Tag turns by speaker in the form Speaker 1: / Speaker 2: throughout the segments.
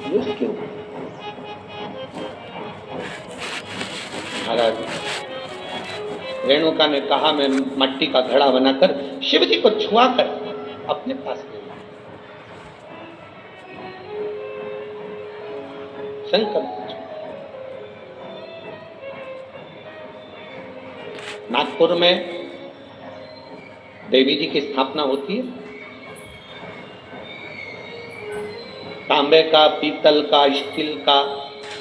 Speaker 1: Confuse क्यों? महाराज रेणुका ने कहा, मैं मट्टी का घड़ा बनाकर शिव जी को छुआ कर अपने पास ले लूं। संकल्प नागपुर में देवी जी की स्थापना होती है। तांबे का, पीतल का, स्टील का,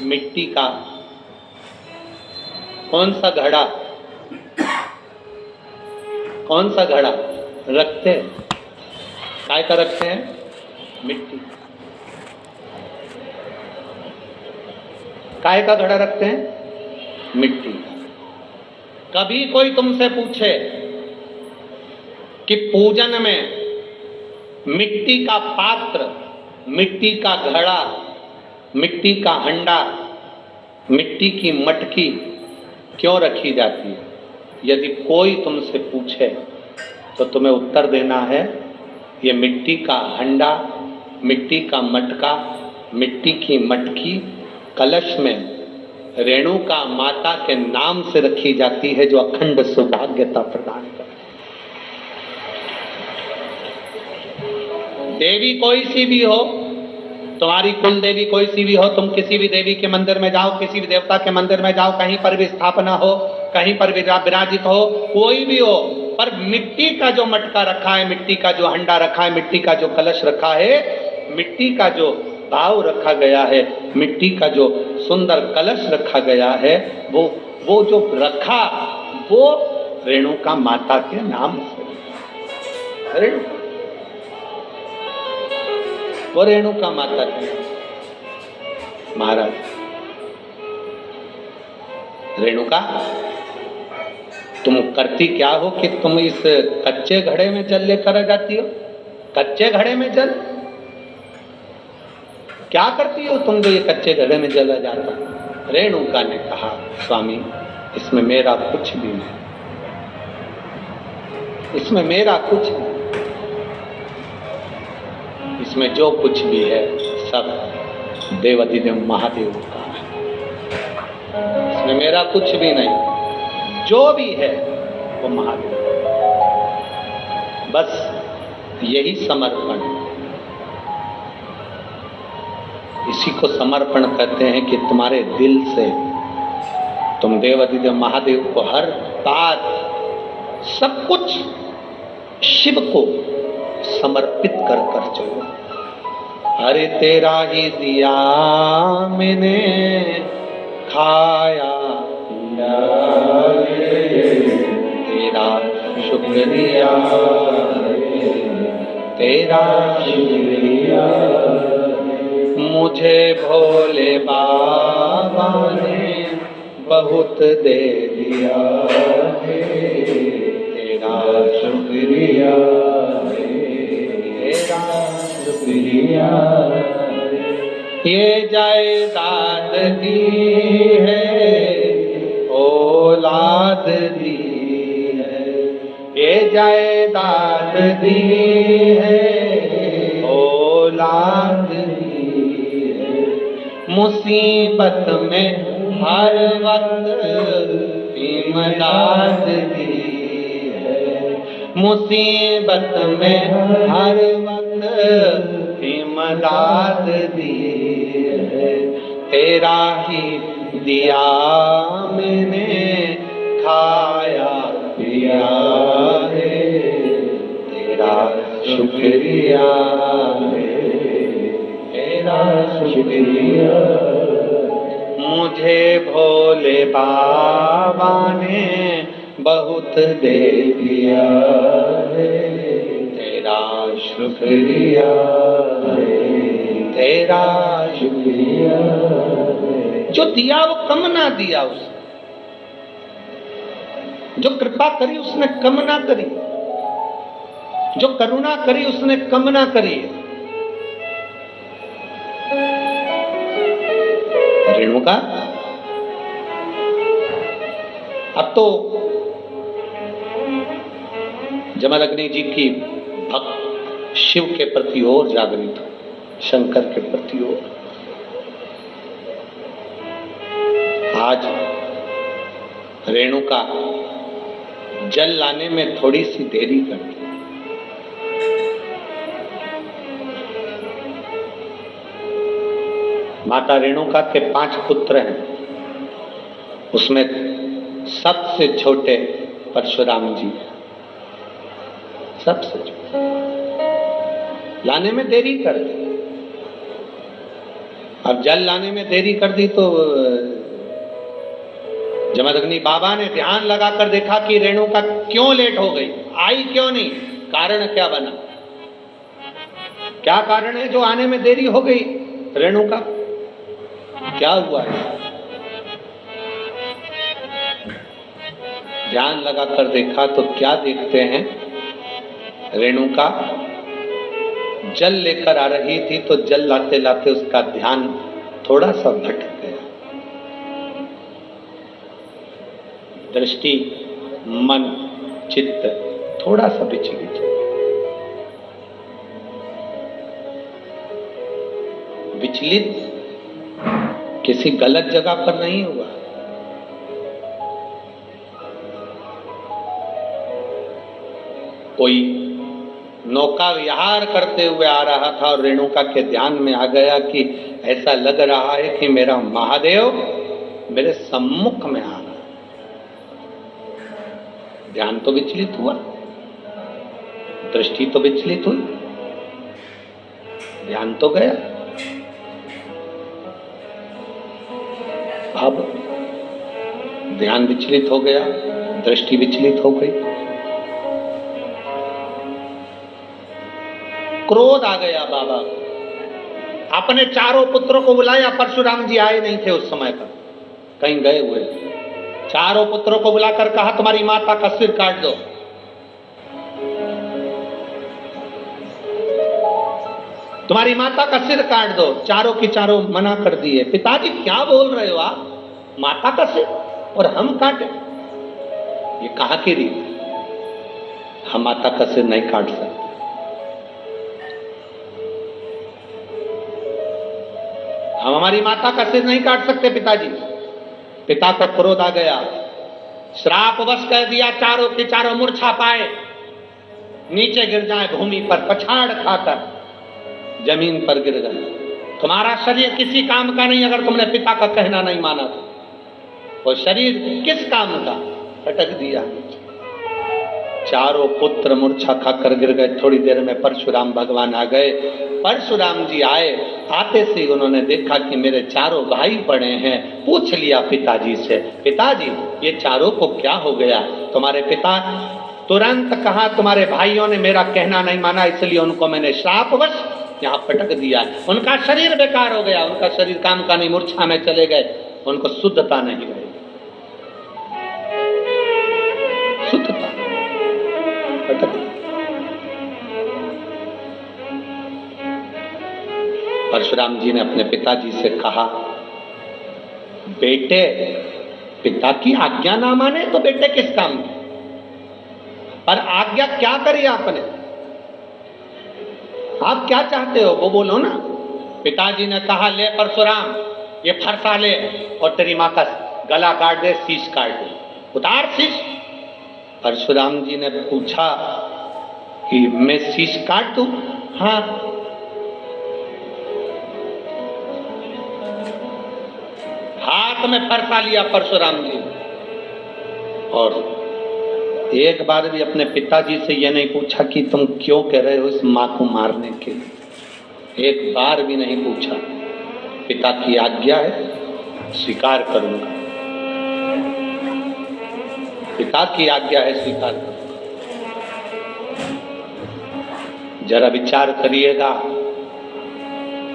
Speaker 1: मिट्टी का कौन सा घड़ा रखते हैं? काय का रखते हैं? मिट्टी। काय का घड़ा रखते हैं? मिट्टी। कभी कोई तुमसे पूछे कि पूजन में मिट्टी का पात्र, मिट्टी का घड़ा, मिट्टी का हंडा, मिट्टी की मटकी क्यों रखी जाती है? यदि कोई तुमसे पूछे तो तुम्हें उत्तर देना है, ये मिट्टी का हंडा, मिट्टी का मटका, मिट्टी की मटकी कलश में रेणुका माता के नाम से रखी जाती है, जो अखंड सौभाग्यता प्रदान करती है। देवी कोई सी भी हो, तुम्हारी कुल देवी कोई सी भी हो, तुम किसी भी देवी के मंदिर में जाओ, किसी भी देवता के मंदिर में जाओ, कहीं पर भी स्थापना हो, कहीं पर भी विराजित हो, कोई भी हो, पर मिट्टी का जो मटका रखा है, मिट्टी का जो हंडा रखा है, मिट्टी का जो कलश रखा है, मिट्टी का जो भाव रखा गया है, मिट्टी का जो सुंदर कलश रखा गया है, वो जो रखा, वो रेणुका माता के नाम से, वो रेणुका माता के। महाराज रेणुका, तुम करती क्या हो कि तुम इस कच्चे घड़े में जल लेकर आ जाती हो? कच्चे घड़े में जल क्या करती हो तुम जो ये कच्चे घड़े में जला जाता? रेणुका ने कहा, स्वामी इसमें मेरा कुछ भी नहीं, इसमें मेरा कुछ नहीं, इसमें जो कुछ भी है सब देवाधिदेव महादेव का है, इसमें मेरा कुछ भी नहीं, जो भी है वो महादेव। बस यही समर्पण है, इसी को समर्पण कहते हैं कि तुम्हारे दिल से तुम देवाधिदेव महादेव को हर बात, सब कुछ शिव को समर्पित कर कर चलो। अरे तेरा ही दिया मैंने खाया पिया, तेरा शुक्रिया, तेरा शुक्रिया, मुझे भोले बाबा ने बहुत दे दिया है, तेरा शुक्रिया, तेरा शुक्रिया। ये जायदाद दी है, औलाद दी है, ये जायदाद दी है, औलाद दी है, मुसीबत में हर वक्त इमदाद दी है, मुसीबत में हर वक्त इमदाद दी है, तेरा ही दिया मैंने खाया पिया है, तेरा शुक्रिया है, तेरा शुक्रिया। मुझे भोले बाबा ने बहुत दे दिया है, तेरा शुक्रिया है, तेरा शुक्रिया है। जो दिया वो कम ना दिया, उसने जो कृपा करी उसने कम ना करी, जो करुणा करी उसने कम ना करी। रेणुका, अब तो जमदग्नि जी की भक्त शिव के प्रति और जागृत हो, शंकर के प्रति और। आज रेणुका जल लाने में थोड़ी सी देरी कर दी। माता रेणुका के 5 पुत्र हैं, उसमें सबसे छोटे परशुराम जी, सबसे छोटे, लाने में देरी कर दी। अब जल लाने में देरी कर दी तो जमदग्नि बाबा ने ध्यान लगाकर देखा कि रेणुका क्यों लेट हो गई, आई क्यों नहीं, कारण क्या बना, क्या कारण है जो आने में देरी हो गई रेणुका, क्या हुआ है? ध्यान लगाकर देखा तो क्या देखते हैं, रेणुका जल लेकर आ रही थी तो जल लाते लाते उसका ध्यान थोड़ा सा भटक गया, दृष्टि, मन, चित्त थोड़ा सा विचलित हो। विचलित किसी गलत जगह पर नहीं हुआ, कोई नौका विहार करते हुए आ रहा था और रेणुका के ध्यान में आ गया कि ऐसा लग रहा है कि मेरा महादेव मेरे सम्मुख में आ रहा है। ध्यान तो विचलित हुआ, दृष्टि तो विचलित हुई, ध्यान तो गया। अब ध्यान विचलित हो गया, दृष्टि विचलित हो गई, क्रोध आ गया बाबा को। अपने चारों पुत्रों को बुलाया, परशुराम जी आए नहीं थे उस समय पर, कहीं गए हुए। चारों पुत्रों को बुलाकर कहा तुम्हारी माता का सिर काट दो। तुम्हारी माता का सिर काट दो। चारों की चारों मना कर दिए। पिताजी क्या बोल रहे हो आप, माता का सिर और हम काटे, ये कहा की रीत, हम माता का सिर नहीं काट सकते। हम हमारी माता का सिर नहीं काट सकते पिताजी। पिता को क्रोध आ गया, श्राप वश कर दिया, चारों के चारों मूर्छा पाए, नीचे गिर जाए भूमि पर, पछाड़ खाकर जमीन पर गिर गए। तुम्हारा शरीर किसी काम का नहीं अगर तुमने पिता का कहना नहीं माना तो। वो शरीर किस काम का, पटक दिया। चारों पुत्र मूर्छा खाकर गिर गए। थोड़ी देर में परशुराम भगवान आ गए। परशुराम जी आए, आते से उन्होंने देखा कि मेरे चारों भाई पड़े हैं। पूछ लिया पिताजी से, पिताजी ये चारों को क्या हो गया? तुम्हारे पिता तुरंत कहा तुम्हारे भाइयों ने मेरा कहना नहीं माना, इसलिए उनको मैंने श्रापवश यहाँ पटक दिया। उनका शरीर बेकार हो गया, उनका शरीर काम का नहीं, मूर्छा में चले गए, उनको शुद्धता नहीं रही, शुद्धता पटक। परशुराम जी ने अपने पिताजी से कहा, बेटे पिता की आज्ञा ना माने तो बेटे किस काम के, पर आज्ञा क्या करी आपने, आप क्या चाहते हो वो बोलो ना। पिताजी ने कहा, ले परशुराम ये फरसा ले और तेरी माँ का गला काट दे, शीश काट दे, उतार शीश। परशुराम जी ने पूछा कि मैं शीश काट दूं? हाँ। हाथ में फरसा लिया परशुराम जी, और एक बार भी अपने पिताजी से यह नहीं पूछा कि तुम क्यों कह रहे हो इस मां को मारने के लिए, एक बार भी नहीं पूछा। पिता की आज्ञा है, स्वीकार करूंगा, पिता की आज्ञा है, स्वीकार करूंगा। जरा विचार करिएगा,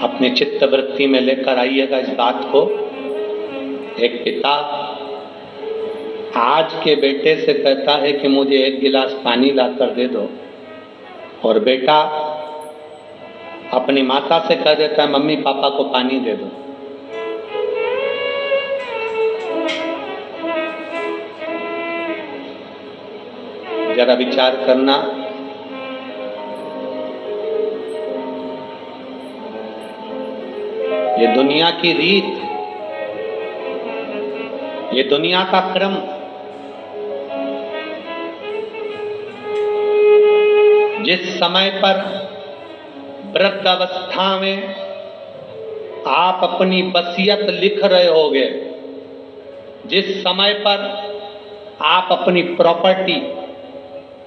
Speaker 1: अपने चित्त वृत्ति में लेकर आइएगा इस बात को। एक पिता आज के बेटे से कहता है कि मुझे 1 गिलास पानी लाकर दे दो, और बेटा अपनी माता से कह देता है मम्मी पापा को पानी दे दो। जरा विचार करना, ये दुनिया की रीत, ये दुनिया का क्रम जिस समय पर वृद्ध अवस्था में आप अपनी वसीयत लिख रहे होगे, जिस समय पर आप अपनी प्रॉपर्टी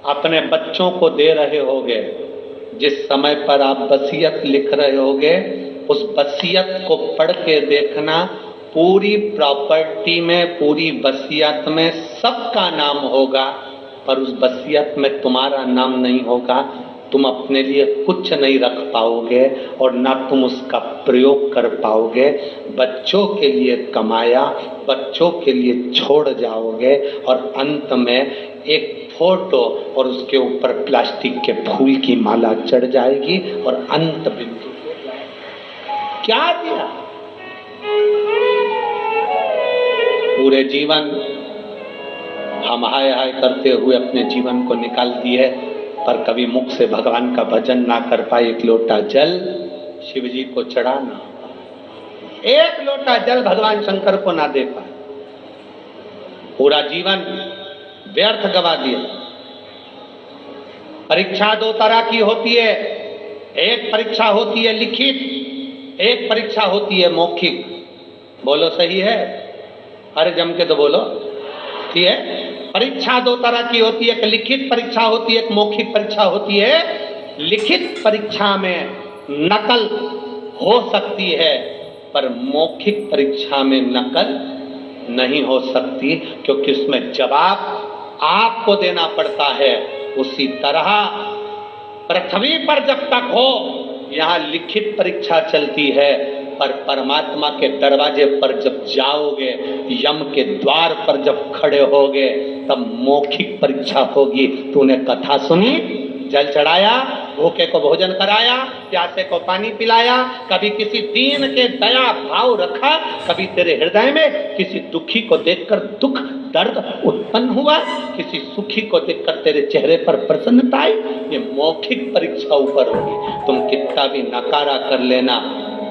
Speaker 1: अपने बच्चों को दे रहे होगे, जिस समय पर आप वसीयत लिख रहे होगे, उस वसीयत को पढ़ के देखना, पूरी प्रॉपर्टी में, पूरी वसीयत में सबका नाम होगा, पर उस वसीयत में तुम्हारा नाम नहीं होगा। तुम अपने लिए कुछ नहीं रख पाओगे और ना तुम उसका प्रयोग कर पाओगे। बच्चों के लिए कमाया, बच्चों के लिए छोड़ जाओगे और अंत में एक फोटो और उसके ऊपर प्लास्टिक के फूल की माला चढ़ जाएगी और अंत बिंदु क्या दिया? पूरे जीवन हम हाय हाय करते हुए अपने जीवन को निकाल दिए, पर कभी मुख से भगवान का भजन ना कर पाए। एक लोटा जल शिव जी को चढ़ाना, एक लोटा जल भगवान शंकर को ना दे पाए, पूरा जीवन व्यर्थ गवा दिया। परीक्षा दो तरह की होती है, एक परीक्षा होती है लिखित, एक परीक्षा होती है मौखिक। बोलो सही है? अरे जम के तो बोलो। ठीक है, परीक्षा दो तरह की होती है, एक लिखित परीक्षा होती है, एक मौखिक परीक्षा होती है। लिखित परीक्षा में नकल हो सकती है, पर मौखिक परीक्षा में नकल नहीं हो सकती, क्योंकि उसमें जवाब आपको देना पड़ता है। उसी तरह पृथ्वी पर जब तक हो, यहाँ लिखित परीक्षा चलती है, पर परमात्मा के दरवाजे पर जब जाओगे, यम के द्वार पर जब खड़े होगे, तब मौखिक परीक्षा होगी। तूने कथा सुनी, जल चढ़ाया, भूखे को भोजन कराया, प्यासे को पानी पिलाया, कभी किसी दीन के दया भाव रखा, कभी तेरे हृदय में किसी दुखी को देखकर दुख दर्द उत्पन्न हुआ, किसी सुखी को देखकर तेरे चेहरे पर प्रसन्नता आई। ये मौखिक परीक्षा ऊपर होगी। तुम कितना भी नकारा कर लेना,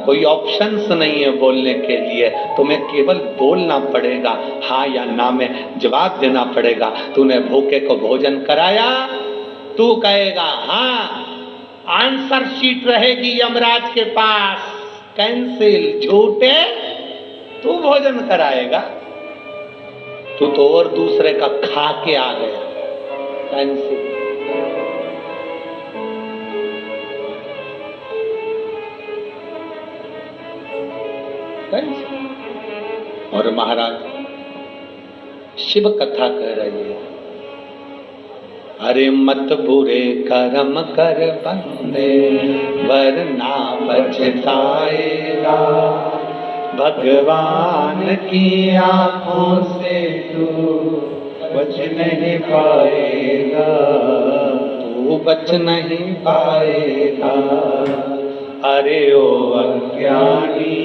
Speaker 1: कोई ऑप्शंस नहीं है बोलने के लिए, तुम्हें केवल बोलना पड़ेगा, हाँ या ना में जवाब देना पड़ेगा। तूने भूखे को भोजन कराया, तू कहेगा हाँ, आंसर शीट रहेगी यमराज के पास, कैंसिल। झूठे, तू भोजन कराएगा, तू तो और दूसरे का खा के आ गया, कैंसिल। और महाराज शिव कथा कह रही है, अरे मत बुरे कर्म कर बंदे, वरना पछताएगा। भगवान की आंखों से तू बच नहीं पाएगा, तू बच नहीं पाएगा। अरे ओ अज्ञानी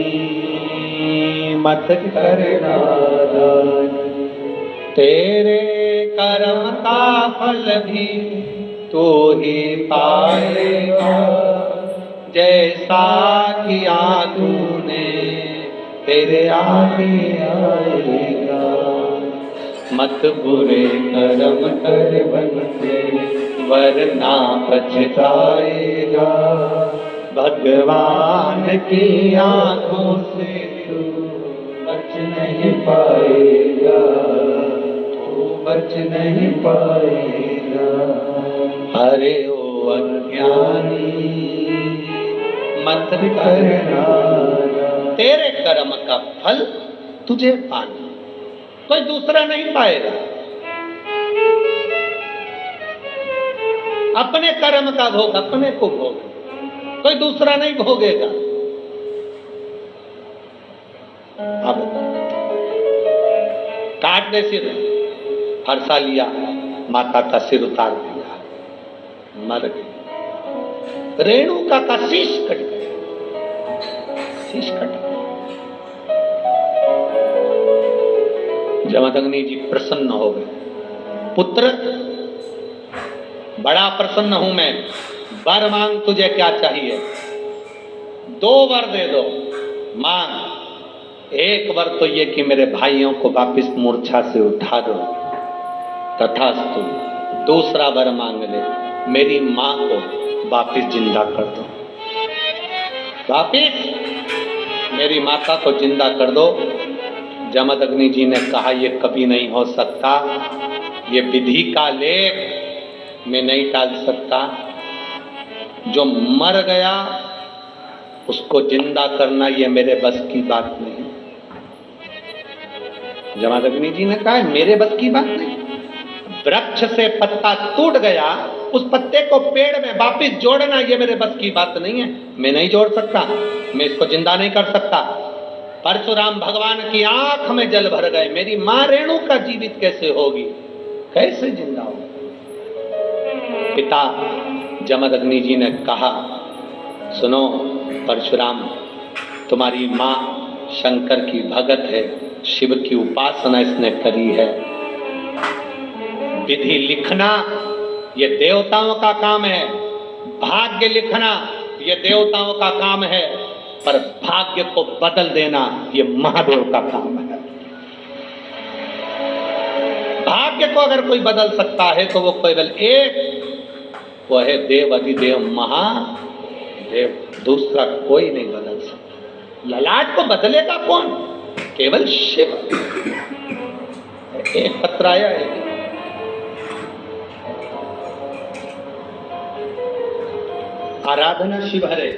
Speaker 1: मत करना, तेरे कर्म का फल भी तू ही पाएगा। जैसा किया तूने तेरे आगे आएगा। मत बुरे कर्म कर बंदे, वरना पछताएगा। भगवान की आंखों से तू बच नहीं पाएगा, तू बच नहीं पाएगा। अरे ओ अज्ञानी मत करना, तेरे कर्म का फल तुझे पाना, कोई दूसरा नहीं पाएगा। अपने कर्म का भोग अपने को भोग, कोई दूसरा नहीं भोगेगा। अब काट दे सिर, हर्षा लिया, माता का सिर उतार दिया, मर गई। रेणुका का शीश कट गया, शीश कट गया। जमदग्नि जी प्रसन्न हो गए, पुत्र बड़ा प्रसन्न हूं मैं, वर मांग, तुझे क्या चाहिए? 2 वर दे दो, मांग। एक वर तो ये कि मेरे भाइयों को वापिस मूर्छा से उठा दो, तथास्तु। दूसरा वर मांग ले, मेरी मां को वापिस जिंदा कर दो, वापिस मेरी माता को जिंदा कर दो। जमदग्नि जी ने कहा ये कभी नहीं हो सकता, ये विधि का लेख मैं नहीं टाल सकता। जो मर गया उसको जिंदा करना ये मेरे बस की बात नहीं। जमदग्नि जी ने कहा मेरे बस की बात नहीं। वृक्ष से पत्ता टूट गया, उस पत्ते को पेड़ में वापिस जोड़ना ये मेरे बस की बात नहीं है, मैं नहीं जोड़ सकता, मैं इसको जिंदा नहीं कर सकता। परशुराम भगवान की आंख में जल भर गए, मेरी मां रेणुका जीवित कैसे होगी, कैसे जिंदा होगी। पिता जमदग्नि जी ने कहा सुनो परशुराम, तुम्हारी मां शंकर की भगत है, शिव की उपासना इसने करी है। विधि लिखना ये देवताओं का काम है, भाग्य लिखना ये देवताओं का काम है, पर भाग्य को बदल देना ये महादेव का काम है। भाग्य को अगर कोई बदल सकता है तो वो केवल एक, वो है देव अधिदेव महादेव, दूसरा कोई नहीं बदल सकता। ललाट को बदलेगा कौन? केवल शिव। एक पत्र आया है, आराधना शिव हरे।